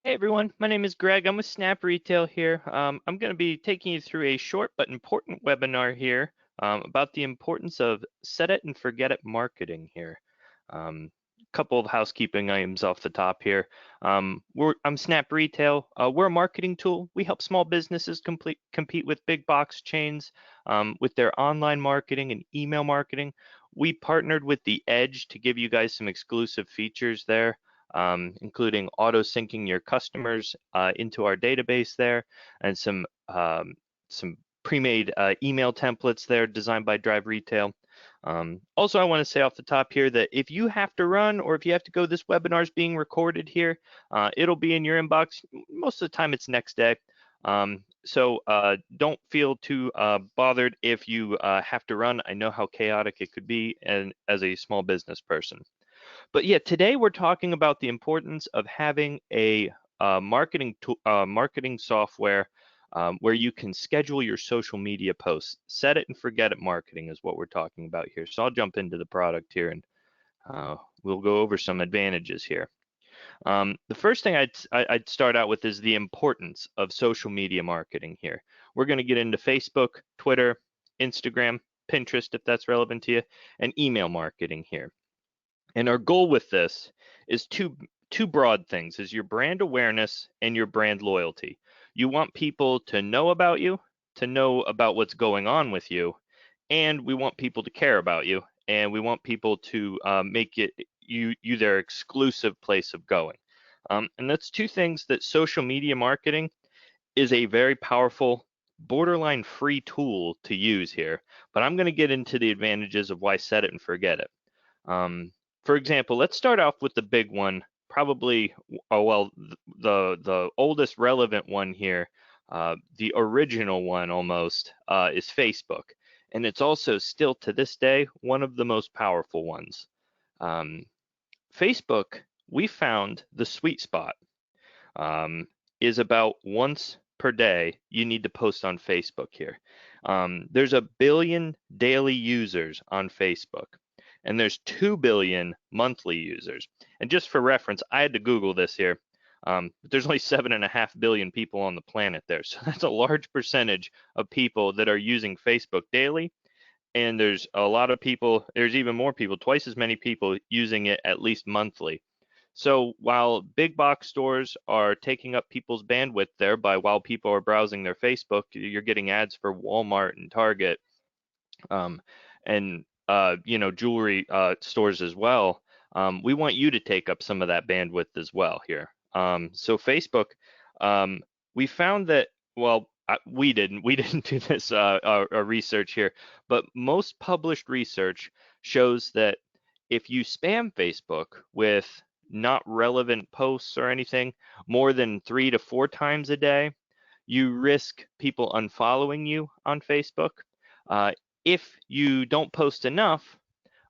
Hey everyone, my name is Greg. I'm with SnapRetail here. I'm going to be taking you through a short but important webinar here about the importance of set it and forget it marketing here. Couple of housekeeping items off the top here. I'm SnapRetail. We're a marketing tool. We help small businesses compete with big box chains with their online marketing and email marketing. We partnered with The Edge to give you guys some exclusive features there. Including auto syncing your customers into our database there, and some pre-made email templates there designed by Drive Retail. Also, I want to say off the top here that if you have to run or if you have to go, this webinar is being recorded here. It'll be in your inbox. Most of the time, it's next day. So don't feel too bothered if you have to run. I know how chaotic it could be, and as a small business person. But yeah, today we're talking about the importance of having a marketing software where you can schedule your social media posts. Set it and forget it marketing is what we're talking about here. So I'll jump into the product here and we'll go over some advantages here. The first thing I'd start out with is the importance of social media marketing here. We're going to get into Facebook, Twitter, Instagram, Pinterest, if that's relevant to you, and email marketing here. And our goal with this is two broad things, is your brand awareness and your brand loyalty. You want people to know about you, to know about what's going on with you, and we want people to care about you, and we want people to make it you their exclusive place of going. And that's two things that social media marketing is a very powerful, borderline free tool to use here. But I'm going to get into the advantages of why set it and forget it. For example, let's start off with the big one, probably, the oldest relevant one here, the original one almost, is Facebook. And it's also still to this day one of the most powerful ones. Facebook, we found the sweet spot is about once per day you need to post on Facebook here. There's 1 billion daily users on Facebook, and there's 2 billion monthly users. And just for reference, I had to Google this here. There's only 7.5 billion people on the planet there. So that's a large percentage of people that are using Facebook daily. And there's a lot of people, there's even more people, twice as many people using it at least monthly. So while big box stores are taking up people's bandwidth there while people are browsing their Facebook, you're getting ads for Walmart and Target, and jewelry stores as well. We want you to take up some of that bandwidth as well here. So Facebook, we found that, we didn't do this research here, but most published research shows that if you spam Facebook with not relevant posts or anything more than 3 to 4 times a day, you risk people unfollowing you on Facebook. If you don't post enough,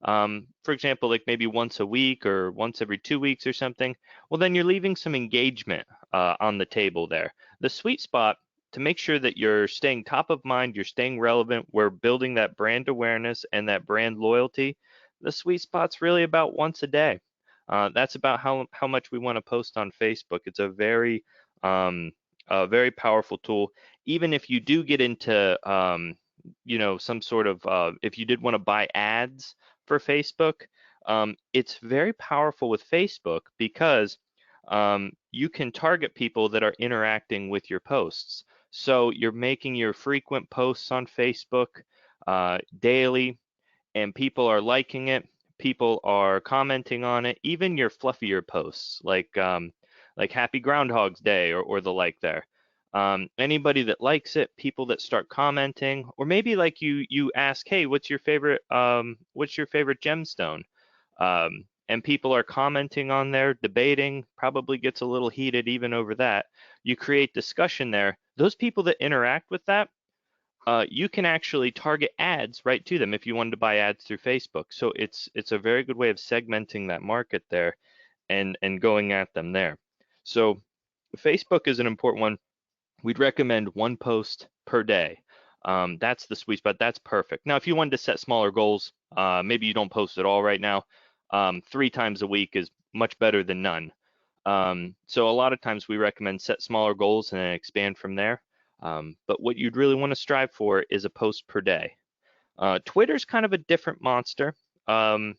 for example, like maybe once a week or once every 2 weeks or something, well, then you're leaving some engagement on the table there. The sweet spot to make sure that you're staying top of mind, you're staying relevant, we're building that brand awareness and that brand loyalty. The sweet spot's really about once a day. That's about how much we want to post on Facebook. It's a very powerful tool. Even if you do get into some sort of if you did want to buy ads for Facebook, it's very powerful with Facebook because you can target people that are interacting with your posts. So you're making your frequent posts on Facebook daily, and people are liking it. People are commenting on it. Even your fluffier posts, like Happy Groundhog's Day or the like there. Anybody that likes it, people that start commenting, or maybe like you ask, hey, what's your favorite gemstone? And people are commenting on there, debating, probably gets a little heated even over that. You create discussion there. Those people that interact with that, you can actually target ads right to them if you wanted to buy ads through Facebook. So it's a very good way of segmenting that market there and going at them there. So Facebook is an important one. We'd recommend 1 post per day. That's the sweet spot. That's perfect. Now, if you wanted to set smaller goals, maybe you don't post at all right now. 3 times a week is much better than none. So a lot of times we recommend set smaller goals and then expand from there. But what you'd really want to strive for is a post per day. Twitter's kind of a different monster. Um,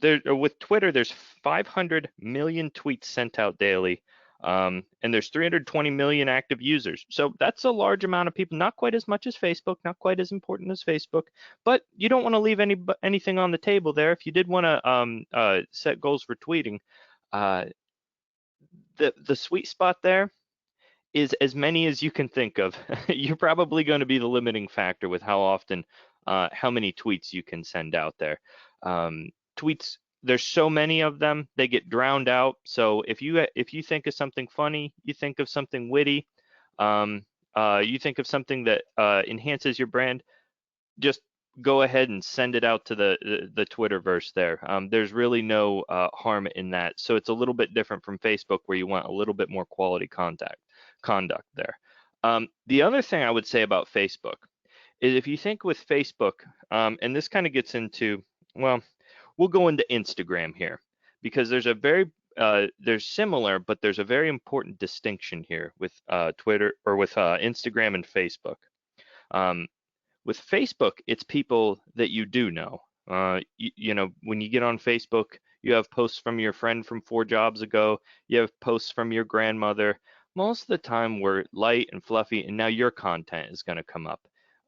with Twitter, there's 500 million tweets sent out daily, and there's 320 million active users. So that's a large amount of people. Not quite as much as Facebook, not quite as important as Facebook, but you don't want to leave anything on the table there. If you did want to set goals for tweeting, uh, the sweet spot there is as many as you can think of. You're probably going to be the limiting factor with how often, how many tweets you can send out there. Tweets, there's so many of them, they get drowned out. So if you think of something funny, you think of something witty, you think of something that enhances your brand, just go ahead and send it out to the Twitterverse there. There's really no harm in that. So it's a little bit different from Facebook, where you want a little bit more quality conduct there. The other thing I would say about Facebook is, if you think with Facebook, and this kind of gets into, well, we'll go into Instagram here, because there's a very there's similar, but there's a very important distinction here with Twitter, or with Instagram and Facebook. With Facebook, it's people that you do know. You know, when you get on Facebook, you have posts from your friend from 4 jobs ago. You have posts from your grandmother. Most of the time, we're light and fluffy, and now your content is going to come up,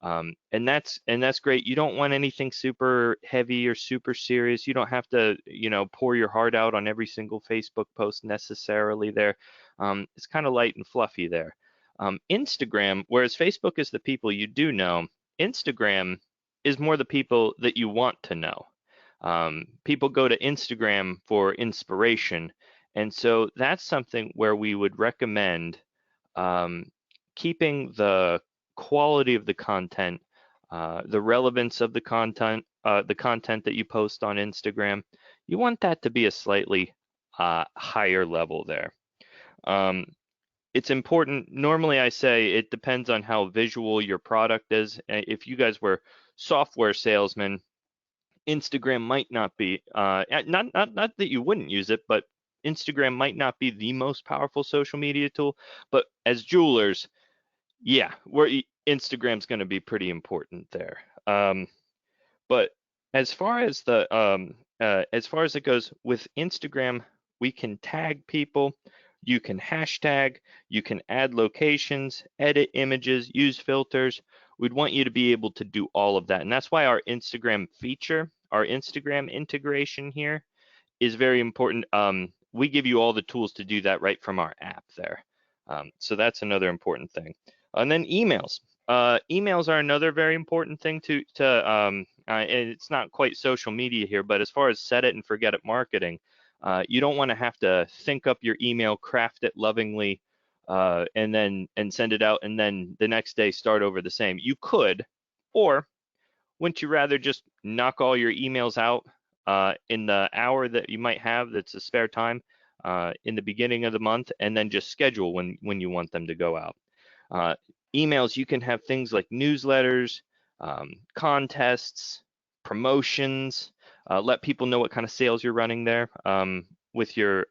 and that's great. You don't want anything super heavy or super serious. You don't have to, you know, pour your heart out on every single Facebook post necessarily. There, it's kind of light and fluffy there. Instagram, whereas Facebook is the people you do know, Instagram is more the people that you want to know. People go to Instagram for inspiration, and so that's something where we would recommend keeping the quality of the content, the relevance of the content that you post on Instagram. You want that to be a slightly higher level there. It's important. Normally, I say it depends on how visual your product is. If you guys were software salesmen, Instagram might not be, not that you wouldn't use it, but Instagram might not be the most powerful social media tool. But as jewelers, yeah, Instagram's going to be pretty important there. But as far as as far as it goes with Instagram, we can tag people, you can hashtag, you can add locations, edit images, use filters. We'd want you to be able to do all of that. And that's why our Instagram feature, our Instagram integration here, is very important. We give you all the tools to do that right from our app there. So that's another important thing. And then emails. Emails are another very important thing and it's not quite social media here, but as far as set it and forget it marketing, you don't want to have to think up your email, craft it lovingly, and send it out, and then the next day start over the same. You could, or wouldn't you rather just knock all your emails out in the hour that you might have that's a spare time in the beginning of the month, and then just schedule when you want them to go out? Emails, you can have things like newsletters, contests, promotions, let people know what kind of sales you're running there with your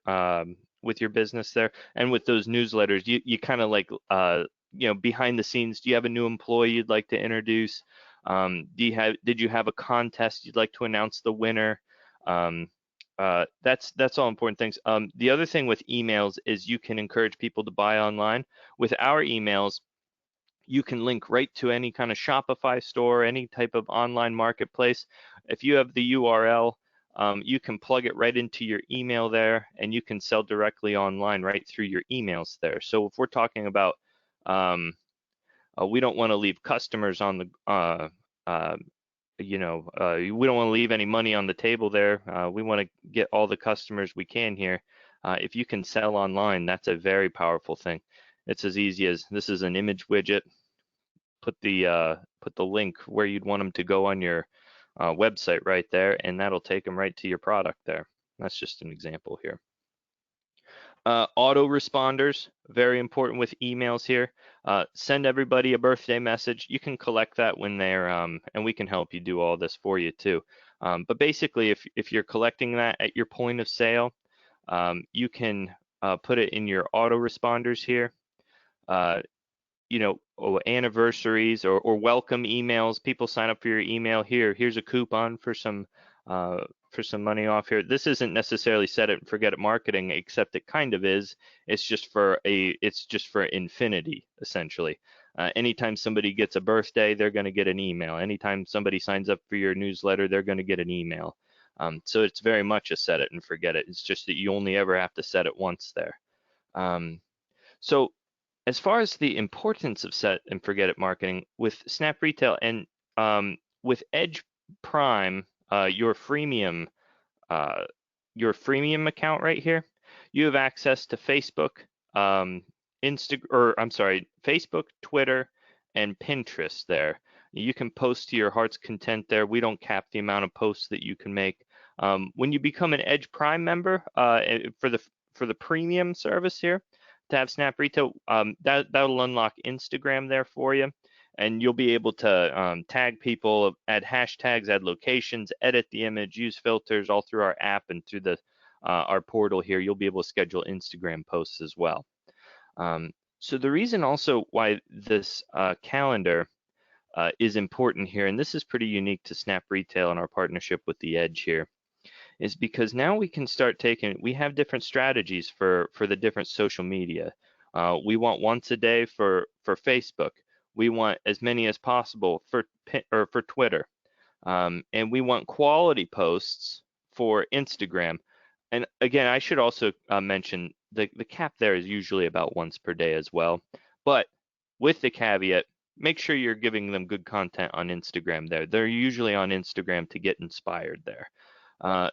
business there. And with those newsletters, you kind of like you know, behind the scenes, do you have a new employee you'd like to introduce? Did you have a contest you'd like to announce the winner? That's all important things. The other thing with emails is you can encourage people to buy online. With our emails, you can link right to any kind of Shopify store, any type of online marketplace. If you have the URL, you can plug it right into your email there, and you can sell directly online right through your emails there. So if we're talking about, we don't want to leave customers on the, we don't want to leave any money on the table there. We want to get all the customers we can here. If you can sell online, that's a very powerful thing. It's as easy as, this is an image widget. Put the link where you'd want them to go on your website right there, and that'll take them right to your product there. That's just an example here. Autoresponders, very important with emails here. Send everybody a birthday message. You can collect that when they're, and we can help you do all this for you too. But basically, if you're collecting that at your point of sale, You can put it in your autoresponders here. Anniversaries or welcome emails. People sign up for your email here. Here's a coupon for some money off here. This isn't necessarily set it and forget it marketing, except it kind of is. It's just for infinity, essentially. Anytime somebody gets a birthday, they're going to get an email. Anytime somebody signs up for your newsletter, they're going to get an email. So it's very much a set it and forget it. It's just that you only ever have to set it once there. So as far as the importance of set and forget it marketing with SnapRetail and with Edge Prime, your freemium account right here, you have access to Facebook, Facebook, Twitter, and Pinterest there. You can post to your heart's content there. We don't cap the amount of posts that you can make. When you become an Edge Prime member for the premium service here, to have SnapRetail, that'll unlock Instagram there for you, and you'll be able to tag people, add hashtags, add locations, edit the image, use filters all through our app and through our portal here. You'll be able to schedule Instagram posts as well. So the reason also why this calendar is important here, and this is pretty unique to SnapRetail and our partnership with the Edge here, is because now we can start we have different strategies for the different social media. We want once a day for Facebook. We want as many as possible for Twitter. And we want quality posts for Instagram. And again, I should also mention the cap there is usually about once per day as well. But with the caveat, make sure you're giving them good content on Instagram there. They're usually on Instagram to get inspired there. And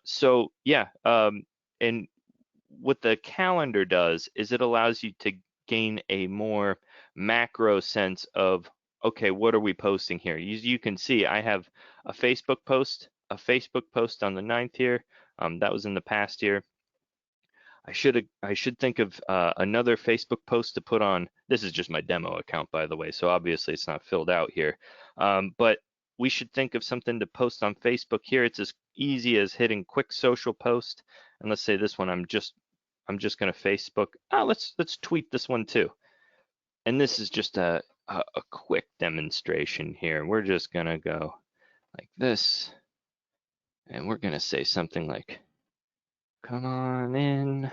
what the calendar does is it allows you to gain a more macro sense of, okay, what are we posting here? You can see I have a Facebook post on the 9th here. That was in the past year. I should think of another Facebook post to put on. This is just my demo account, by the way, so obviously it's not filled out here. But we should think of something to post on Facebook here. It's as easy as hitting quick social post. And let's say this one, I'm just going to Facebook. Let's tweet this one too. And this is just a quick demonstration here. We're just going to go like this. And we're going to say something like, come on in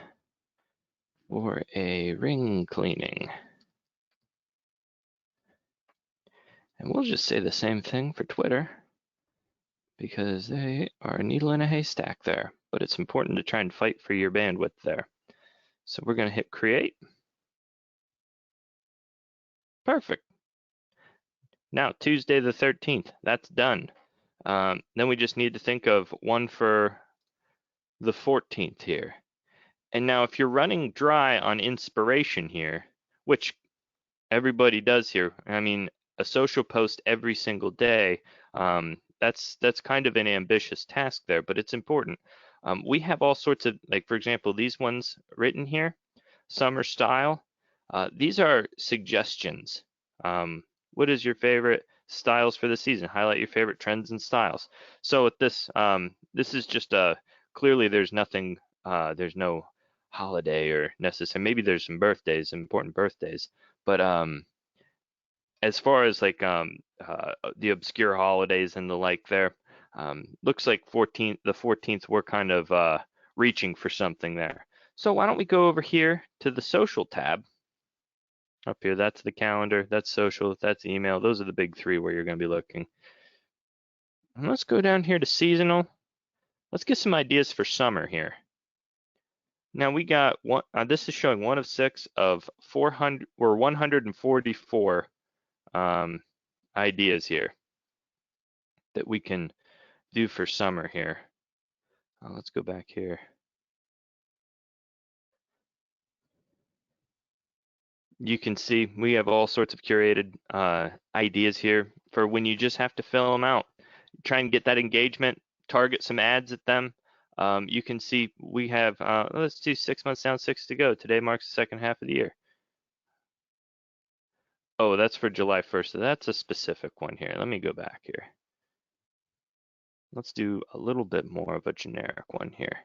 for a ring cleaning. And we'll just say the same thing for Twitter because they are a needle in a haystack there, but it's important to try and fight for your bandwidth there. So we're going to hit create. Perfect. Now, Tuesday the 13th, that's done. Then we just need to think of one for the 14th here. And now if you're running dry on inspiration here, which everybody does here, I mean, a social post every single day, that's kind of an ambitious task there, but it's important. We have all sorts of, like, for example, these ones written here, summer style. These are suggestions. What is your favorite styles for the season? Highlight your favorite trends and styles. So with this, this is just clearly there's nothing, there's no holiday or necessary. Maybe there's some birthdays, important birthdays, but as far as like the obscure holidays and the like there, looks like the 14th we're kind of reaching for something there. So why don't we go over here to the social tab. Up here, that's the calendar, that's social, that's email. Those are the big three where you're going to be looking. And let's go down here to seasonal. Let's get some ideas for summer here. Now we got one. This is showing 1 of 6 of 400 or 144 ideas here that we can do for summer here. Let's go back here. You can see we have all sorts of curated ideas here for when you just have to fill them out. Try and get that engagement, target some ads at them. You can see we have, let's do 6 months down, 6 to go. Today marks the second half of the year. Oh, that's for July 1st. So that's a specific one here. Let me go back here. Let's do a little bit more of a generic one here.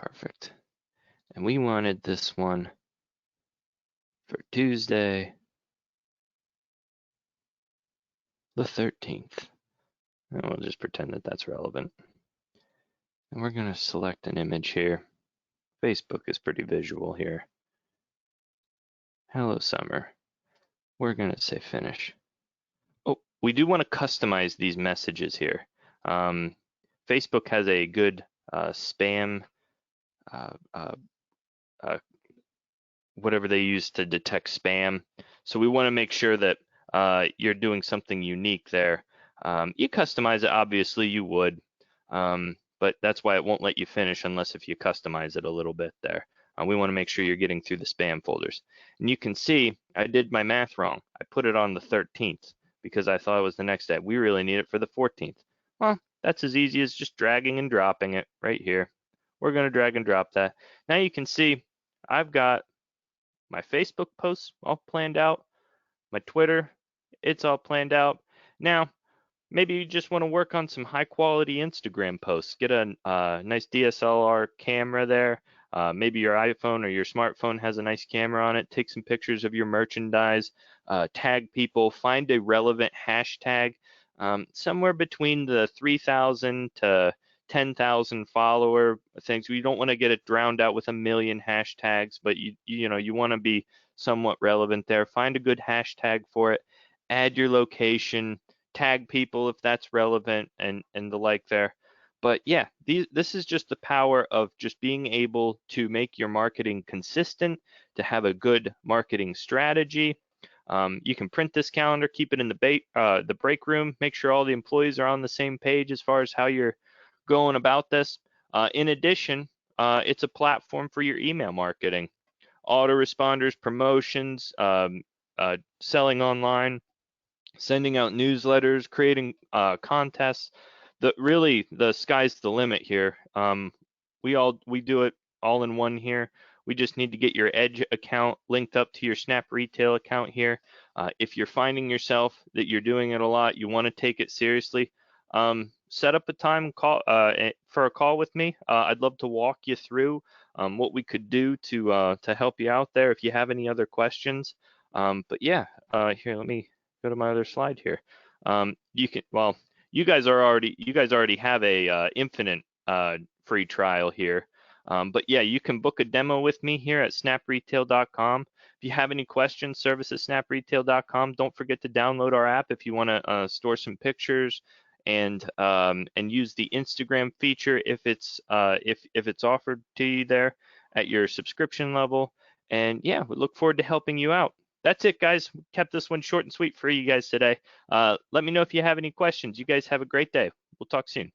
Perfect. And we wanted this one for Tuesday, the 13th. And we'll just pretend that that's relevant. And we're going to select an image here. Facebook is pretty visual here. Hello, summer. We're going to say finish. Oh, we do want to customize these messages here. Facebook has a good spam, whatever they use to detect spam. So we want to make sure that you're doing something unique there. You customize it, obviously you would, but that's why it won't let you finish unless if you customize it a little bit there. We want to make sure you're getting through the spam folders. And you can see I did my math wrong. I put it on the 13th because I thought it was the next day. We really need it for the 14th. Well, that's as easy as just dragging and dropping it right here. We're going to drag and drop that. Now you can see I've got my Facebook posts all planned out, my Twitter, it's all planned out. Now, maybe you just want to work on some high quality Instagram posts. Get a nice DSLR camera there. Maybe your iPhone or your smartphone has a nice camera on it. Take some pictures of your merchandise, tag people, find a relevant hashtag. Somewhere between the 3,000 to 10,000 follower things. We don't want to get it drowned out with a million hashtags, but you want to be somewhat relevant there. Find a good hashtag for it. Add your location. Tag people if that's relevant and the like there. But yeah, this is just the power of just being able to make your marketing consistent, to have a good marketing strategy. You can print this calendar, keep it in the break room, make sure all the employees are on the same page as far as how you're going about this. In addition, it's a platform for your email marketing, autoresponders, promotions, selling online, sending out newsletters, creating contests. The sky's the limit here. We do it all in one here. We just need to get your Edge account linked up to your SnapRetail account here. If you're finding yourself that you're doing it a lot, you want to take it seriously, set up a time for a call with me. I'd love to walk you through what we could do to help you out there if you have any other questions. But yeah, here, let me go to my other slide here. You guys already have a infinite free trial here. But yeah, you can book a demo with me here at SnapRetail.com. If you have any questions, service at SnapRetail.com. Don't forget to download our app if you want to store some pictures and use the Instagram feature if it's offered to you there at your subscription level. And yeah, we look forward to helping you out. That's it, guys. Kept this one short and sweet for you guys today. Let me know if you have any questions. You guys have a great day. We'll talk soon.